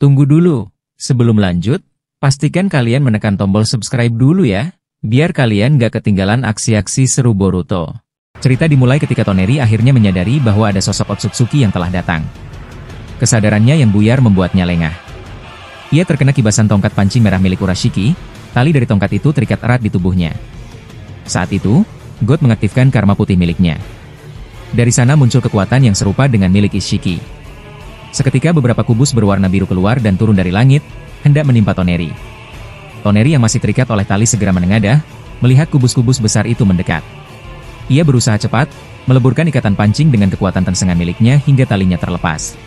Tunggu dulu. Sebelum lanjut, pastikan kalian menekan tombol subscribe dulu ya, biar kalian gak ketinggalan aksi-aksi seru Boruto. Cerita dimulai ketika Toneri akhirnya menyadari bahwa ada sosok Otsutsuki yang telah datang. Kesadarannya yang buyar membuatnya lengah. Ia terkena kibasan tongkat pancing merah milik Urashiki, tali dari tongkat itu terikat erat di tubuhnya. Saat itu, God mengaktifkan karma putih miliknya. Dari sana muncul kekuatan yang serupa dengan milik Ishiki. Seketika beberapa kubus berwarna biru keluar dan turun dari langit, hendak menimpa Toneri. Toneri yang masih terikat oleh tali segera menengadah, melihat kubus-kubus besar itu mendekat. Ia berusaha cepat, meleburkan ikatan pancing dengan kekuatan tensengan miliknya hingga talinya terlepas.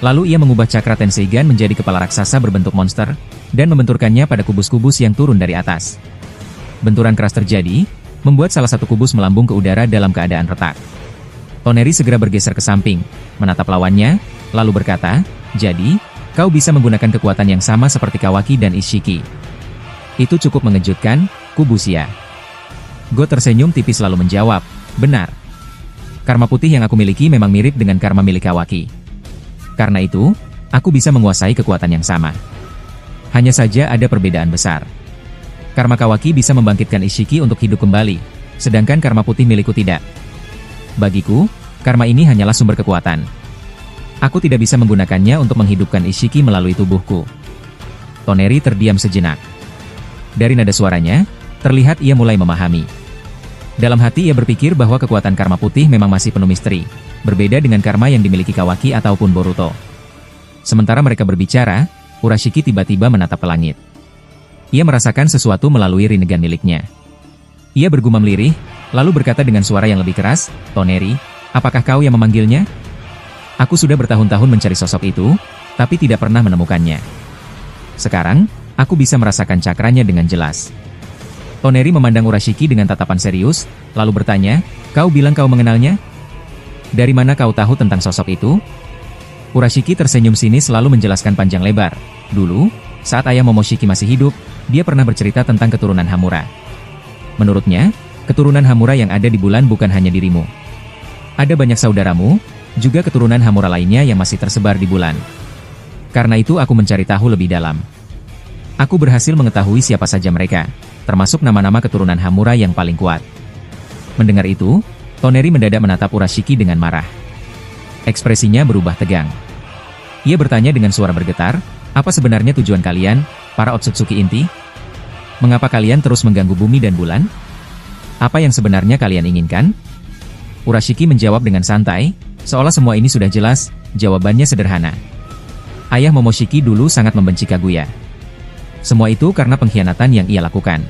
Lalu ia mengubah cakra Tenseigan menjadi kepala raksasa berbentuk monster, dan membenturkannya pada kubus-kubus yang turun dari atas. Benturan keras terjadi, membuat salah satu kubus melambung ke udara dalam keadaan retak. Toneri segera bergeser ke samping, menatap lawannya, lalu berkata, "Jadi, kau bisa menggunakan kekuatan yang sama seperti Kawaki dan Ishiki." Itu cukup mengejutkan, Kubushia. Go tersenyum tipis lalu menjawab, "Benar. Karma putih yang aku miliki memang mirip dengan karma milik Kawaki. Karena itu, aku bisa menguasai kekuatan yang sama. Hanya saja ada perbedaan besar. Karma Kawaki bisa membangkitkan Ishiki untuk hidup kembali, sedangkan karma putih milikku tidak. Bagiku, karma ini hanyalah sumber kekuatan. Aku tidak bisa menggunakannya untuk menghidupkan Ishiki melalui tubuhku." Toneri terdiam sejenak. Dari nada suaranya, terlihat ia mulai memahami. Dalam hati ia berpikir bahwa kekuatan karma putih memang masih penuh misteri, berbeda dengan karma yang dimiliki Kawaki ataupun Boruto. Sementara mereka berbicara, Urashiki tiba-tiba menatap ke langit. Ia merasakan sesuatu melalui rinnegan miliknya. Ia bergumam lirih, lalu berkata dengan suara yang lebih keras, "Toneri, apakah kau yang memanggilnya? Aku sudah bertahun-tahun mencari sosok itu, tapi tidak pernah menemukannya. Sekarang, aku bisa merasakan cakranya dengan jelas." Toneri memandang Urashiki dengan tatapan serius, lalu bertanya, "Kau bilang kau mengenalnya? Dari mana kau tahu tentang sosok itu?" Urashiki tersenyum sinis lalu menjelaskan panjang lebar. "Dulu, saat ayah Momoshiki masih hidup, dia pernah bercerita tentang keturunan Hamura. Menurutnya, keturunan Hamura yang ada di bulan bukan hanya dirimu. Ada banyak saudaramu, juga keturunan Hamura lainnya yang masih tersebar di bulan. Karena itu aku mencari tahu lebih dalam. Aku berhasil mengetahui siapa saja mereka, termasuk nama-nama keturunan Hamura yang paling kuat." Mendengar itu, Toneri mendadak menatap Urashiki dengan marah. Ekspresinya berubah tegang. Ia bertanya dengan suara bergetar, "Apa sebenarnya tujuan kalian, para Otsutsuki inti? Mengapa kalian terus mengganggu bumi dan bulan? Apa yang sebenarnya kalian inginkan?" Urashiki menjawab dengan santai, seolah semua ini sudah jelas. Jawabannya sederhana. Ayah Momoshiki dulu sangat membenci Kaguya. Semua itu karena pengkhianatan yang ia lakukan.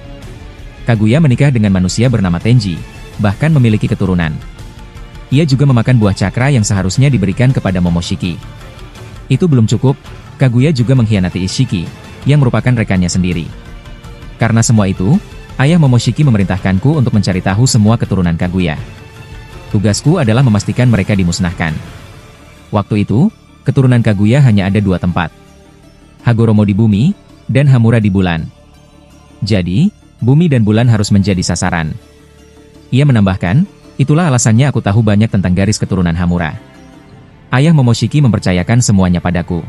Kaguya menikah dengan manusia bernama Tenji, bahkan memiliki keturunan. Ia juga memakan buah cakra yang seharusnya diberikan kepada Momoshiki. Itu belum cukup, Kaguya juga mengkhianati Ishiki, yang merupakan rekannya sendiri. Karena semua itu, ayah Momoshiki memerintahkanku untuk mencari tahu semua keturunan Kaguya. Tugasku adalah memastikan mereka dimusnahkan. Waktu itu, keturunan Kaguya hanya ada 2 tempat. Hagoromo di bumi, dan Hamura di bulan. Jadi, bumi dan bulan harus menjadi sasaran. Ia menambahkan, itulah alasannya aku tahu banyak tentang garis keturunan Hamura. Ayah Momoshiki mempercayakan semuanya padaku.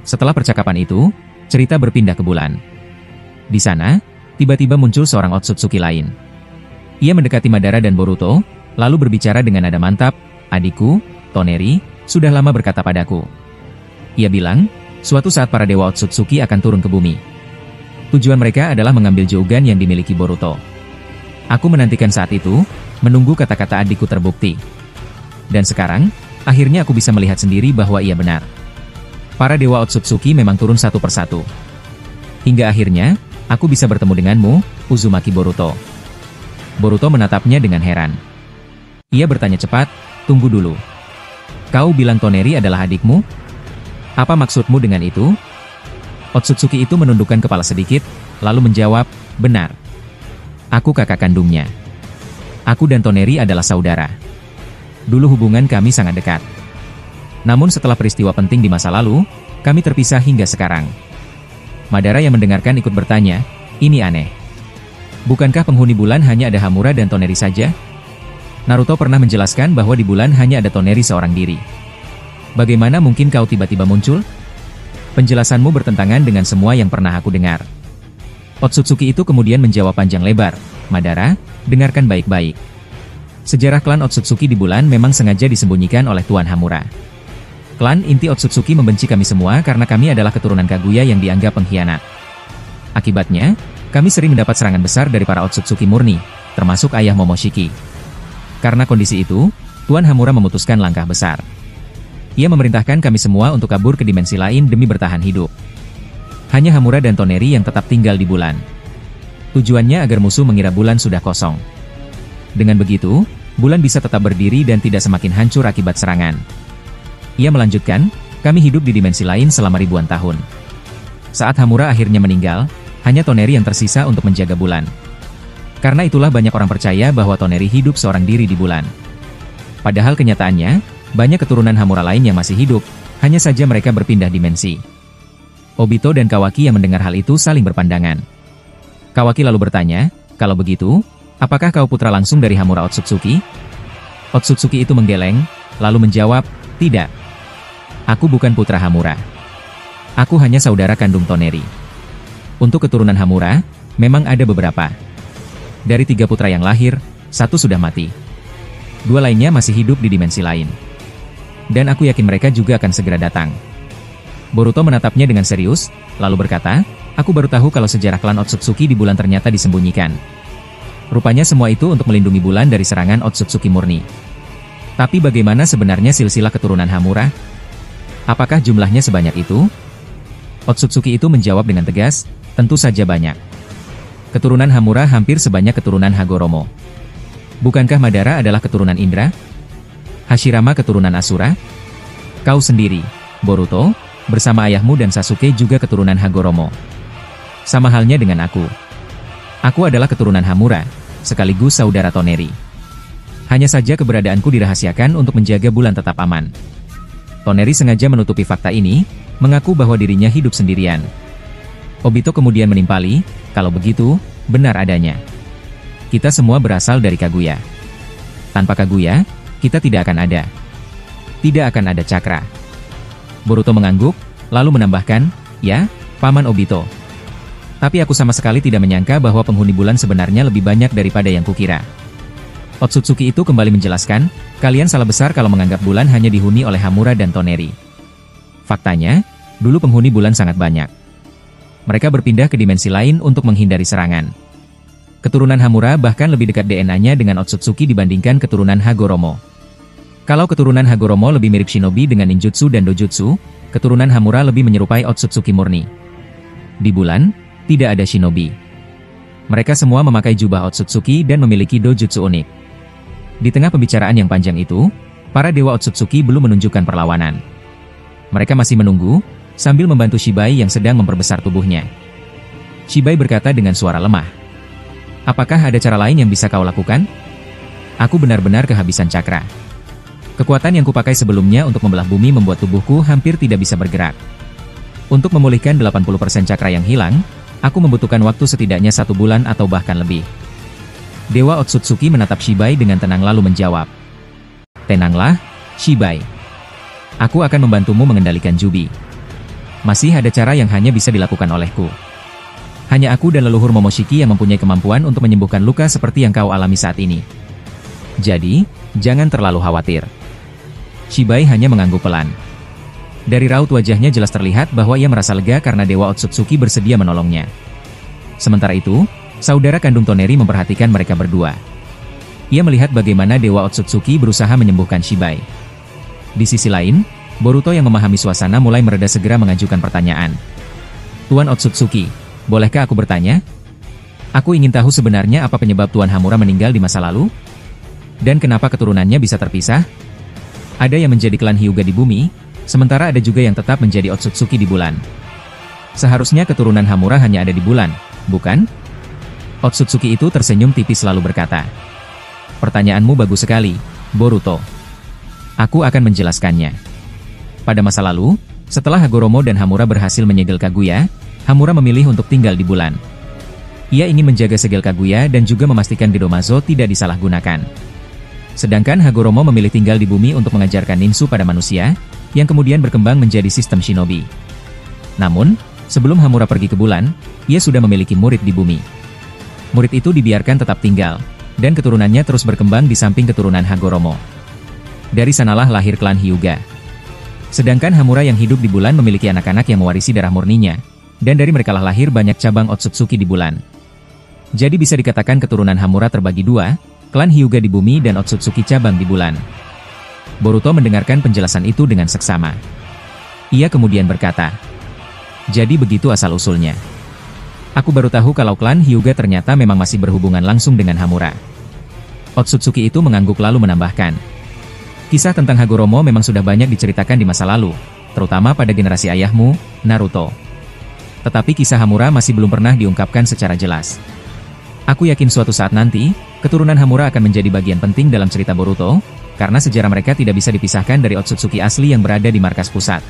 Setelah percakapan itu, cerita berpindah ke bulan. Di sana, tiba-tiba muncul seorang Otsutsuki lain. Ia mendekati Madara dan Boruto, lalu berbicara dengan nada mantap, "Adikku, Toneri, sudah lama berkata padaku." Ia bilang, suatu saat para dewa Otsutsuki akan turun ke bumi. Tujuan mereka adalah mengambil Jougan yang dimiliki Boruto. Aku menantikan saat itu, menunggu kata-kata adikku terbukti. Dan sekarang, akhirnya aku bisa melihat sendiri bahwa ia benar. Para dewa Otsutsuki memang turun satu persatu. Hingga akhirnya, aku bisa bertemu denganmu, Uzumaki Boruto. Boruto menatapnya dengan heran. Ia bertanya cepat, "Tunggu dulu. Kau bilang Toneri adalah adikmu? Apa maksudmu dengan itu?" Otsutsuki itu menundukkan kepala sedikit, lalu menjawab, "Benar. Aku kakak kandungnya. Aku dan Toneri adalah saudara. Dulu hubungan kami sangat dekat. Namun setelah peristiwa penting di masa lalu, kami terpisah hingga sekarang." Madara yang mendengarkan ikut bertanya, "Ini aneh. Bukankah penghuni bulan hanya ada Hamura dan Toneri saja? Naruto pernah menjelaskan bahwa di bulan hanya ada Toneri seorang diri. Bagaimana mungkin kau tiba-tiba muncul?" Penjelasanmu bertentangan dengan semua yang pernah aku dengar. Otsutsuki itu kemudian menjawab panjang lebar, Madara, dengarkan baik-baik. Sejarah klan Otsutsuki di bulan memang sengaja disembunyikan oleh Tuan Hamura. Klan inti Otsutsuki membenci kami semua karena kami adalah keturunan Kaguya yang dianggap pengkhianat. Akibatnya, kami sering mendapat serangan besar dari para Otsutsuki murni, termasuk ayah Momoshiki. Karena kondisi itu, Tuan Hamura memutuskan langkah besar. Ia memerintahkan kami semua untuk kabur ke dimensi lain demi bertahan hidup. Hanya Hamura dan Toneri yang tetap tinggal di bulan. Tujuannya agar musuh mengira bulan sudah kosong. Dengan begitu, bulan bisa tetap berdiri dan tidak semakin hancur akibat serangan. Ia melanjutkan, kami hidup di dimensi lain selama ribuan tahun. Saat Hamura akhirnya meninggal, hanya Toneri yang tersisa untuk menjaga bulan. Karena itulah banyak orang percaya bahwa Toneri hidup seorang diri di bulan. Padahal kenyataannya, banyak keturunan Hamura lain yang masih hidup, hanya saja mereka berpindah dimensi. Obito dan Kawaki yang mendengar hal itu saling berpandangan. Kawaki lalu bertanya, kalau begitu, apakah kau putra langsung dari Hamura Otsutsuki? Otsutsuki itu menggeleng, lalu menjawab, tidak. Aku bukan putra Hamura. Aku hanya saudara kandung Toneri. Untuk keturunan Hamura, memang ada beberapa. Dari 3 putra yang lahir, 1 sudah mati. 2 lainnya masih hidup di dimensi lain. Dan aku yakin mereka juga akan segera datang. Boruto menatapnya dengan serius, lalu berkata, aku baru tahu kalau sejarah klan Otsutsuki di bulan ternyata disembunyikan. Rupanya semua itu untuk melindungi bulan dari serangan Otsutsuki murni. Tapi bagaimana sebenarnya silsilah keturunan Hamura? Apakah jumlahnya sebanyak itu? Otsutsuki itu menjawab dengan tegas, tentu saja banyak. Keturunan Hamura hampir sebanyak keturunan Hagoromo. Bukankah Madara adalah keturunan Indra? Hashirama keturunan Asura? Kau sendiri, Boruto, bersama ayahmu dan Sasuke juga keturunan Hagoromo. Sama halnya dengan aku. Aku adalah keturunan Hamura, sekaligus saudara Toneri. Hanya saja keberadaanku dirahasiakan untuk menjaga bulan tetap aman. Toneri sengaja menutupi fakta ini, mengaku bahwa dirinya hidup sendirian. Obito kemudian menimpali, kalau begitu, benar adanya. Kita semua berasal dari Kaguya. Tanpa Kaguya, kita tidak akan ada. Tidak akan ada Cakra. Boruto mengangguk, lalu menambahkan, ya, Paman Obito. Tapi aku sama sekali tidak menyangka bahwa penghuni bulan sebenarnya lebih banyak daripada yang kukira. Otsutsuki itu kembali menjelaskan, kalian salah besar kalau menganggap bulan hanya dihuni oleh Hamura dan Toneri. Faktanya, dulu penghuni bulan sangat banyak. Mereka berpindah ke dimensi lain untuk menghindari serangan. Keturunan Hamura bahkan lebih dekat DNA-nya dengan Otsutsuki dibandingkan keturunan Hagoromo. Kalau keturunan Hagoromo lebih mirip shinobi dengan ninjutsu dan dojutsu, keturunan Hamura lebih menyerupai Otsutsuki murni. Di bulan, tidak ada shinobi. Mereka semua memakai jubah Otsutsuki dan memiliki dojutsu unik. Di tengah pembicaraan yang panjang itu, para dewa Otsutsuki belum menunjukkan perlawanan. Mereka masih menunggu, sambil membantu Shibai yang sedang memperbesar tubuhnya. Shibai berkata dengan suara lemah, apakah ada cara lain yang bisa kau lakukan? Aku benar-benar kehabisan cakra. Kekuatan yang kupakai sebelumnya untuk membelah bumi membuat tubuhku hampir tidak bisa bergerak. Untuk memulihkan 80% cakra yang hilang, aku membutuhkan waktu setidaknya 1 bulan atau bahkan lebih. Dewa Otsutsuki menatap Shibai dengan tenang lalu menjawab. Tenanglah, Shibai. Aku akan membantumu mengendalikan Jubi. Masih ada cara yang hanya bisa dilakukan olehku. Hanya aku dan leluhur Momoshiki yang mempunyai kemampuan untuk menyembuhkan luka seperti yang kau alami saat ini. Jadi, jangan terlalu khawatir. Shibai hanya mengangguk pelan. Dari raut wajahnya jelas terlihat bahwa ia merasa lega karena Dewa Otsutsuki bersedia menolongnya. Sementara itu, saudara kandung Toneri memperhatikan mereka berdua. Ia melihat bagaimana Dewa Otsutsuki berusaha menyembuhkan Shibai. Di sisi lain, Boruto yang memahami suasana mulai mereda segera mengajukan pertanyaan. Tuan Otsutsuki, bolehkah aku bertanya? Aku ingin tahu sebenarnya apa penyebab Tuan Hamura meninggal di masa lalu? Dan kenapa keturunannya bisa terpisah? Ada yang menjadi klan Hyuga di bumi, sementara ada juga yang tetap menjadi Otsutsuki di bulan. Seharusnya keturunan Hamura hanya ada di bulan, bukan? Otsutsuki itu tersenyum tipis lalu berkata. Pertanyaanmu bagus sekali, Boruto. Aku akan menjelaskannya. Pada masa lalu, setelah Hagoromo dan Hamura berhasil menyegel Kaguya, Hamura memilih untuk tinggal di bulan. Ia ingin menjaga segel Kaguya dan juga memastikan Gedomazo tidak disalahgunakan. Sedangkan Hagoromo memilih tinggal di bumi untuk mengajarkan ninsu pada manusia, yang kemudian berkembang menjadi sistem shinobi. Namun, sebelum Hamura pergi ke bulan, ia sudah memiliki murid di bumi. Murid itu dibiarkan tetap tinggal, dan keturunannya terus berkembang di samping keturunan Hagoromo. Dari sanalah lahir klan Hyuga. Sedangkan Hamura yang hidup di bulan memiliki anak-anak yang mewarisi darah murninya, dan dari merekalah lahir banyak cabang Otsutsuki di bulan. Jadi bisa dikatakan keturunan Hamura terbagi dua, klan Hyuga di bumi dan Otsutsuki cabang di bulan. Boruto mendengarkan penjelasan itu dengan seksama. Ia kemudian berkata, "Jadi begitu asal-usulnya. Aku baru tahu kalau klan Hyuga ternyata memang masih berhubungan langsung dengan Hamura." Otsutsuki itu mengangguk lalu menambahkan, "Kisah tentang Hagoromo memang sudah banyak diceritakan di masa lalu, terutama pada generasi ayahmu, Naruto. Tetapi kisah Hamura masih belum pernah diungkapkan secara jelas. Aku yakin suatu saat nanti, keturunan Hamura akan menjadi bagian penting dalam cerita Boruto, karena sejarah mereka tidak bisa dipisahkan dari Otsutsuki asli yang berada di markas pusat."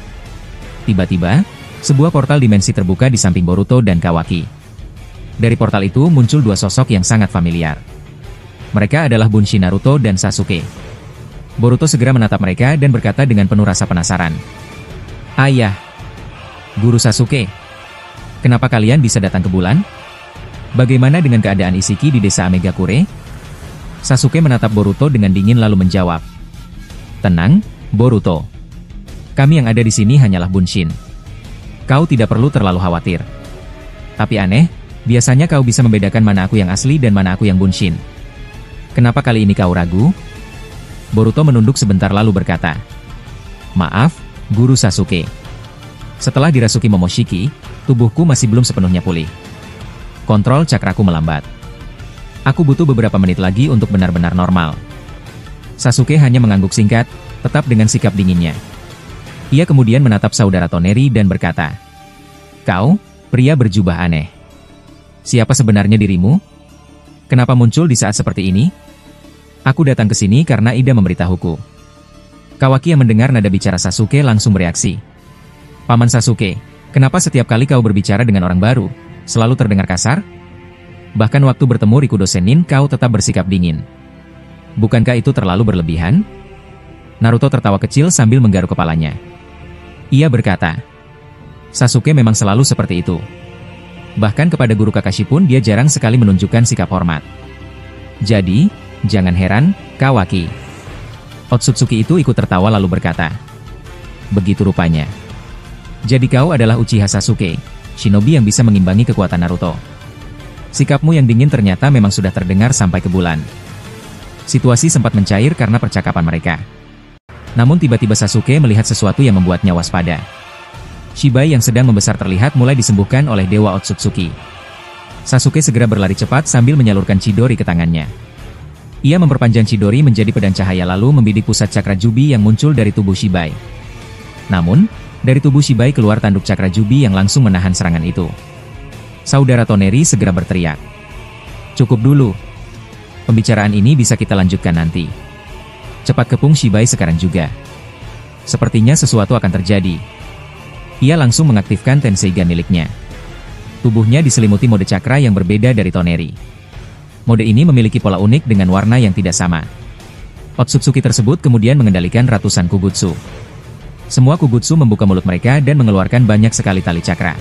Tiba-tiba, sebuah portal dimensi terbuka di samping Boruto dan Kawaki. Dari portal itu muncul dua sosok yang sangat familiar. Mereka adalah Bunshi Naruto dan Sasuke. Boruto segera menatap mereka dan berkata dengan penuh rasa penasaran, "Ayah, Guru Sasuke, kenapa kalian bisa datang ke bulan? Bagaimana dengan keadaan Isshiki di desa Amegakure?" Sasuke menatap Boruto dengan dingin lalu menjawab, "Tenang, Boruto. Kami yang ada di sini hanyalah Bunshin. Kau tidak perlu terlalu khawatir. Tapi aneh, biasanya kau bisa membedakan mana aku yang asli dan mana aku yang Bunshin. Kenapa kali ini kau ragu?" Boruto menunduk sebentar lalu berkata, "Maaf, Guru Sasuke. Setelah dirasuki Momoshiki, tubuhku masih belum sepenuhnya pulih. Kontrol cakraku melambat. Aku butuh beberapa menit lagi untuk benar-benar normal." Sasuke hanya mengangguk singkat, tetap dengan sikap dinginnya. Ia kemudian menatap saudara Toneri dan berkata, "Kau, pria berjubah aneh. Siapa sebenarnya dirimu? Kenapa muncul di saat seperti ini?" "Aku datang ke sini karena Ida memberitahuku." Kawaki yang mendengar nada bicara Sasuke langsung bereaksi. "Paman Sasuke, kenapa setiap kali kau berbicara dengan orang baru, selalu terdengar kasar? Bahkan waktu bertemu Rikudo Sennin kau tetap bersikap dingin. Bukankah itu terlalu berlebihan?" Naruto tertawa kecil sambil menggaruk kepalanya. Ia berkata, "Sasuke memang selalu seperti itu. Bahkan kepada guru Kakashi pun dia jarang sekali menunjukkan sikap hormat. Jadi, jangan heran, Kawaki." Otsutsuki itu ikut tertawa lalu berkata, "Begitu rupanya. Jadi kau adalah Uchiha Sasuke, shinobi yang bisa mengimbangi kekuatan Naruto. Sikapmu yang dingin ternyata memang sudah terdengar sampai ke bulan." Situasi sempat mencair karena percakapan mereka. Namun tiba-tiba Sasuke melihat sesuatu yang membuatnya waspada. Shibai yang sedang membesar terlihat mulai disembuhkan oleh Dewa Otsutsuki. Sasuke segera berlari cepat sambil menyalurkan Chidori ke tangannya. Ia memperpanjang Chidori menjadi pedang cahaya lalu membidik pusat cakra Jubi yang muncul dari tubuh Shibai. Namun, dari tubuh Shibai keluar tanduk cakra Jubi yang langsung menahan serangan itu. Saudara Toneri segera berteriak, "Cukup dulu. Pembicaraan ini bisa kita lanjutkan nanti. Cepat kepung Shibai sekarang juga. Sepertinya sesuatu akan terjadi." Ia langsung mengaktifkan Tenseigan miliknya. Tubuhnya diselimuti mode cakra yang berbeda dari Toneri. Mode ini memiliki pola unik dengan warna yang tidak sama. Otsutsuki tersebut kemudian mengendalikan ratusan Kugutsu. Semua Kugutsu membuka mulut mereka dan mengeluarkan banyak sekali tali cakra.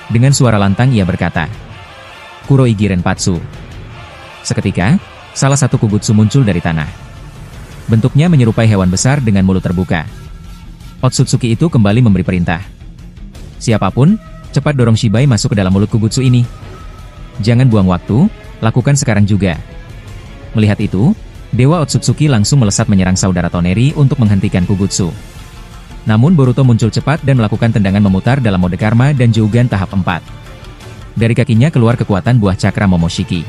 Dengan suara lantang ia berkata, "Kuroigi Renpatsu." Seketika, salah satu Kugutsu muncul dari tanah. Bentuknya menyerupai hewan besar dengan mulut terbuka. Otsutsuki itu kembali memberi perintah. "Siapapun, cepat dorong Shibai masuk ke dalam mulut Kugutsu ini. Jangan buang waktu, lakukan sekarang juga." Melihat itu, Dewa Otsutsuki langsung melesat menyerang saudara Toneri untuk menghentikan Kugutsu. Namun Boruto muncul cepat dan melakukan tendangan memutar dalam mode karma dan Jougan tahap 4. Dari kakinya keluar kekuatan buah cakra Momoshiki.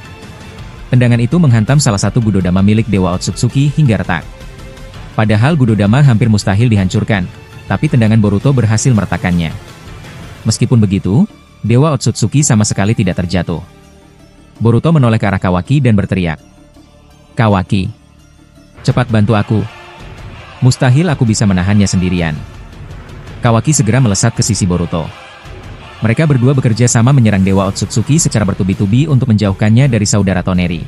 Tendangan itu menghantam salah satu Gudodama milik Dewa Otsutsuki hingga retak. Padahal Gudodama hampir mustahil dihancurkan, tapi tendangan Boruto berhasil meretakkannya. Meskipun begitu, Dewa Otsutsuki sama sekali tidak terjatuh. Boruto menoleh ke arah Kawaki dan berteriak, "Kawaki, cepat bantu aku. Mustahil aku bisa menahannya sendirian." Kawaki segera melesat ke sisi Boruto. Mereka berdua bekerja sama menyerang Dewa Otsutsuki secara bertubi-tubi untuk menjauhkannya dari saudara Toneri.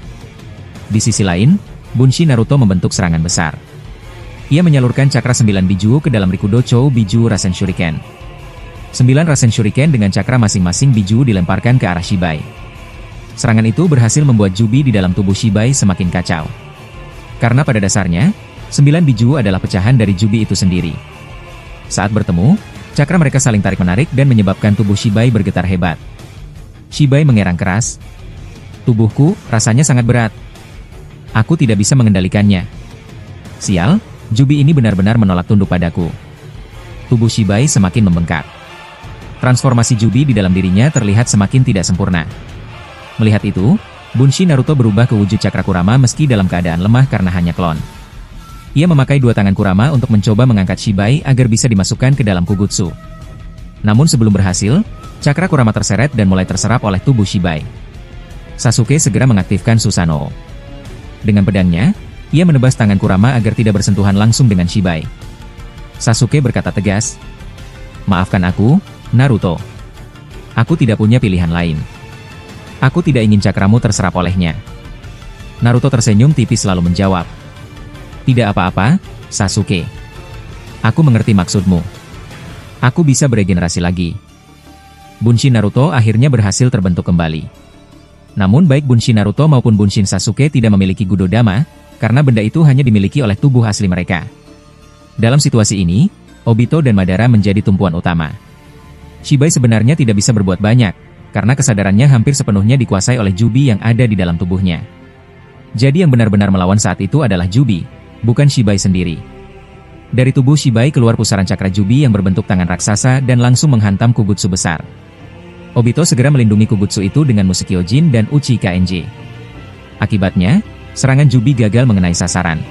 Di sisi lain, Bunshi Naruto membentuk serangan besar. Ia menyalurkan cakra 9 biju ke dalam Rikudo Chou Biju Rasen Shuriken. 9 Rasen Shuriken dengan cakra masing-masing biju dilemparkan ke arah Shibai. Serangan itu berhasil membuat jubi di dalam tubuh Shibai semakin kacau. Karena pada dasarnya, 9 biju adalah pecahan dari jubi itu sendiri. Saat bertemu, cakra mereka saling tarik-menarik dan menyebabkan tubuh Shibai bergetar hebat. Shibai mengerang keras. Tubuhku rasanya sangat berat. Aku tidak bisa mengendalikannya. Sial, jubi ini benar-benar menolak tunduk padaku. Tubuh Shibai semakin membengkak. Transformasi jubi di dalam dirinya terlihat semakin tidak sempurna. Melihat itu, Bunshi Naruto berubah ke wujud cakra Kurama meski dalam keadaan lemah karena hanya klon. Ia memakai 2 tangan Kurama untuk mencoba mengangkat Shibai agar bisa dimasukkan ke dalam Kugutsu. Namun sebelum berhasil, cakra Kurama terseret dan mulai terserap oleh tubuh Shibai. Sasuke segera mengaktifkan Susanoo. Dengan pedangnya, ia menebas tangan Kurama agar tidak bersentuhan langsung dengan Shibai. Sasuke berkata tegas, "Maafkan aku, Naruto. Aku tidak punya pilihan lain. Aku tidak ingin cakramu terserap olehnya." Naruto tersenyum tipis lalu menjawab, "Tidak apa-apa, Sasuke. Aku mengerti maksudmu. Aku bisa beregenerasi lagi." Bunshin Naruto akhirnya berhasil terbentuk kembali. Namun baik Bunshin Naruto maupun Bunshin Sasuke tidak memiliki Gudodama, karena benda itu hanya dimiliki oleh tubuh asli mereka. Dalam situasi ini, Obito dan Madara menjadi tumpuan utama. Shibai sebenarnya tidak bisa berbuat banyak, karena kesadarannya hampir sepenuhnya dikuasai oleh jubi yang ada di dalam tubuhnya. Jadi yang benar-benar melawan saat itu adalah jubi, bukan Shibai sendiri. Dari tubuh Shibai keluar pusaran cakra jubi yang berbentuk tangan raksasa dan langsung menghantam Kugutsu besar. Obito segera melindungi Kugutsu itu dengan musik Kyojin dan Uchi KNJ. Akibatnya, serangan jubi gagal mengenai sasaran.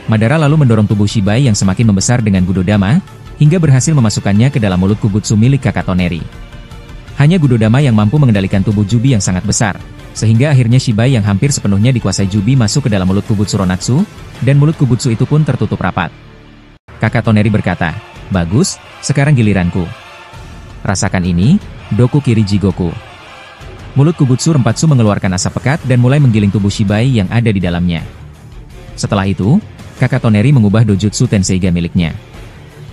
Madara lalu mendorong tubuh Shibai yang semakin membesar dengan Gudodama, hingga berhasil memasukkannya ke dalam mulut Kugutsu milik kakak Toneri. Hanya Gudodama yang mampu mengendalikan tubuh jubi yang sangat besar, sehingga akhirnya Shibai yang hampir sepenuhnya dikuasai jubi masuk ke dalam mulut Kugutsu Ronatsu, dan mulut Kugutsu itu pun tertutup rapat. Kakak Toneri berkata, "Bagus, sekarang giliranku. Rasakan ini, Doku Kiri Jigoku." Mulut Kugutsu Renpatsu mengeluarkan asap pekat dan mulai menggiling tubuh Shibai yang ada di dalamnya. Setelah itu, kakak Toneri mengubah Dojutsu Tenseigan miliknya.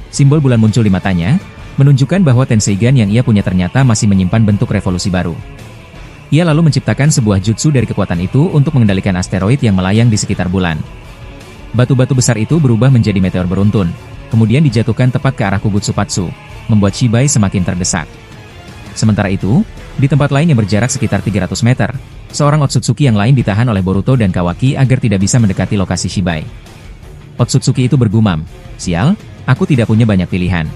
Simbol bulan muncul di matanya, menunjukkan bahwa Tenseigan yang ia punya ternyata masih menyimpan bentuk revolusi baru. Ia lalu menciptakan sebuah jutsu dari kekuatan itu untuk mengendalikan asteroid yang melayang di sekitar bulan. Batu-batu besar itu berubah menjadi meteor beruntun, kemudian dijatuhkan tepat ke arah Kugutsu Patsu, membuat Shibai semakin terdesak. Sementara itu, di tempat lain yang berjarak sekitar 300 meter, seorang Otsutsuki yang lain ditahan oleh Boruto dan Kawaki agar tidak bisa mendekati lokasi Shibai. Otsutsuki itu bergumam, "Sial, aku tidak punya banyak pilihan.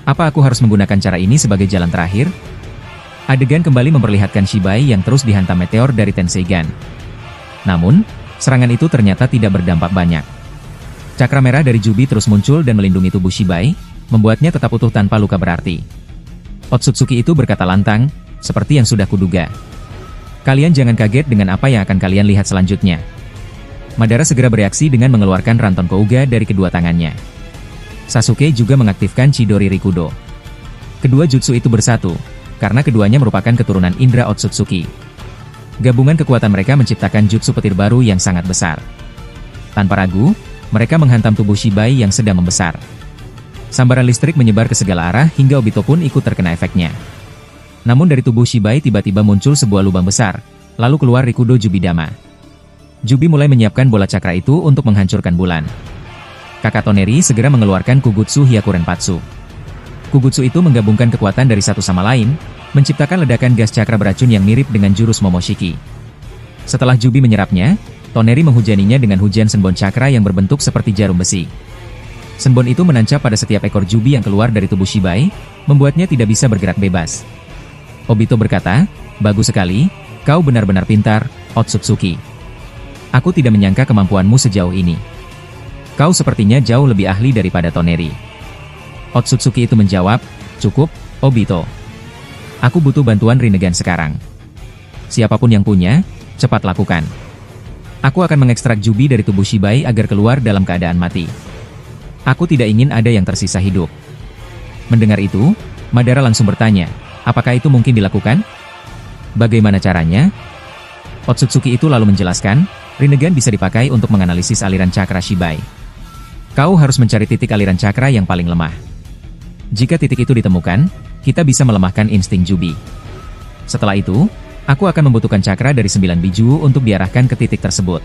Apa aku harus menggunakan cara ini sebagai jalan terakhir?" Adegan kembali memperlihatkan Shibai yang terus dihantam meteor dari Tenseigan. Namun, serangan itu ternyata tidak berdampak banyak. Cakra merah dari Jubi terus muncul dan melindungi tubuh Shibai, membuatnya tetap utuh tanpa luka berarti. Otsutsuki itu berkata lantang, "Seperti yang sudah kuduga. Kalian jangan kaget dengan apa yang akan kalian lihat selanjutnya." Madara segera bereaksi dengan mengeluarkan Ranton Kouga dari kedua tangannya. Sasuke juga mengaktifkan Chidori Rikudo. Kedua jutsu itu bersatu, karena keduanya merupakan keturunan Indra Otsutsuki. Gabungan kekuatan mereka menciptakan jutsu petir baru yang sangat besar. Tanpa ragu, mereka menghantam tubuh Shibai yang sedang membesar. Sambaran listrik menyebar ke segala arah hingga Obito pun ikut terkena efeknya. Namun dari tubuh Shibai tiba-tiba muncul sebuah lubang besar, lalu keluar Rikudo Jubidama. Jubi mulai menyiapkan bola cakra itu untuk menghancurkan bulan. Kakak Toneri segera mengeluarkan Kugutsu Hyakurenpatsu. Kugutsu itu menggabungkan kekuatan dari satu sama lain, menciptakan ledakan gas cakra beracun yang mirip dengan jurus Momoshiki. Setelah Jubi menyerapnya, Toneri menghujaninya dengan hujan senbon cakra yang berbentuk seperti jarum besi. Senbon itu menancap pada setiap ekor Jubi yang keluar dari tubuh Shibai, membuatnya tidak bisa bergerak bebas. Obito berkata, "Bagus sekali, kau benar-benar pintar, Otsutsuki. Aku tidak menyangka kemampuanmu sejauh ini. Kau sepertinya jauh lebih ahli daripada Toneri." Otsutsuki itu menjawab, "Cukup, Obito. Aku butuh bantuan Rinnegan sekarang. Siapapun yang punya, cepat lakukan. Aku akan mengekstrak Jubi dari tubuh Shibai agar keluar dalam keadaan mati. Aku tidak ingin ada yang tersisa hidup." Mendengar itu, Madara langsung bertanya, "Apakah itu mungkin dilakukan? Bagaimana caranya?" Otsutsuki itu lalu menjelaskan, Rinnegan bisa dipakai untuk menganalisis aliran cakra Shibai. Kau harus mencari titik aliran cakra yang paling lemah. Jika titik itu ditemukan, kita bisa melemahkan insting Jubi. Setelah itu, aku akan membutuhkan cakra dari 9 biju untuk diarahkan ke titik tersebut.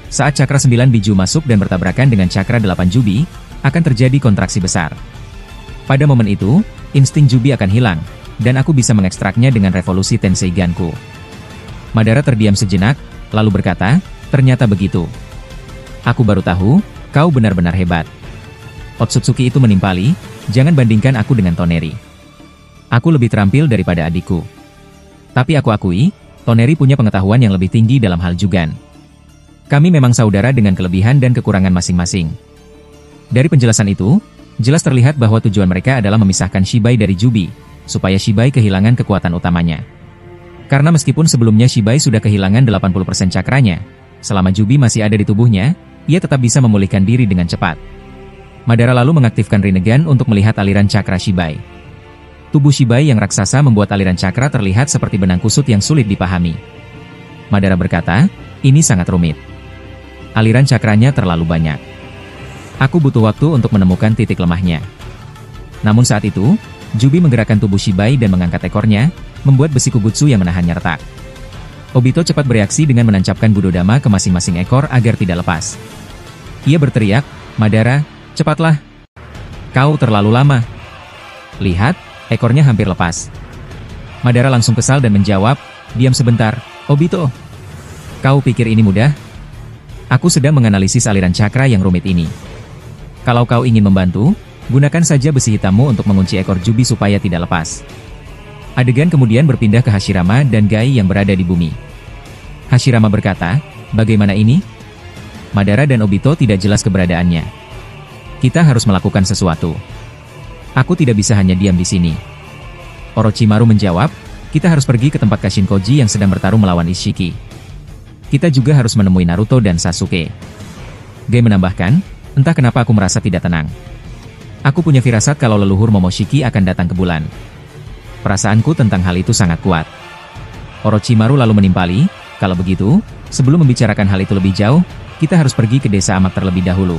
Saat cakra 9 biju masuk dan bertabrakan dengan cakra 8 Jubi, akan terjadi kontraksi besar. Pada momen itu, insting Jubi akan hilang, dan aku bisa mengekstraknya dengan revolusi Tensei Ganku. Madara terdiam sejenak, lalu berkata, ternyata begitu. Aku baru tahu, kau benar-benar hebat. Otsutsuki itu menimpali, jangan bandingkan aku dengan Toneri. Aku lebih terampil daripada adikku. Tapi aku akui, Toneri punya pengetahuan yang lebih tinggi dalam hal Jugan. Kami memang saudara dengan kelebihan dan kekurangan masing-masing. Dari penjelasan itu, jelas terlihat bahwa tujuan mereka adalah memisahkan Shibai dari Jubi, supaya Shibai kehilangan kekuatan utamanya. Karena meskipun sebelumnya Shibai sudah kehilangan 80% cakranya, selama Jubi masih ada di tubuhnya, ia tetap bisa memulihkan diri dengan cepat. Madara lalu mengaktifkan Rinnegan untuk melihat aliran cakra Shibai. Tubuh Shibai yang raksasa membuat aliran cakra terlihat seperti benang kusut yang sulit dipahami. Madara berkata, ini sangat rumit. Aliran cakranya terlalu banyak. Aku butuh waktu untuk menemukan titik lemahnya. Namun saat itu, Jubi menggerakkan tubuh Shibai dan mengangkat ekornya, membuat besi Kugutsu yang menahannya retak. Obito cepat bereaksi dengan menancapkan Budodama ke masing-masing ekor agar tidak lepas. Ia berteriak, Madara, cepatlah. Kau terlalu lama. Lihat, ekornya hampir lepas. Madara langsung kesal dan menjawab, diam sebentar, Obito. Kau pikir ini mudah? Aku sedang menganalisis aliran cakra yang rumit ini. Kalau kau ingin membantu, gunakan saja besi hitammu untuk mengunci ekor Jubi supaya tidak lepas. Adegan kemudian berpindah ke Hashirama dan Gai yang berada di bumi. Hashirama berkata, bagaimana ini? Madara dan Obito tidak jelas keberadaannya. Kita harus melakukan sesuatu. Aku tidak bisa hanya diam di sini. Orochimaru menjawab, kita harus pergi ke tempat Kashinkoji yang sedang bertarung melawan Ishiki. Kita juga harus menemui Naruto dan Sasuke. Gai menambahkan, entah kenapa aku merasa tidak tenang. Aku punya firasat kalau leluhur Momoshiki akan datang ke bulan. Perasaanku tentang hal itu sangat kuat. Orochimaru lalu menimpali, kalau begitu, sebelum membicarakan hal itu lebih jauh, kita harus pergi ke desa Amak terlebih dahulu.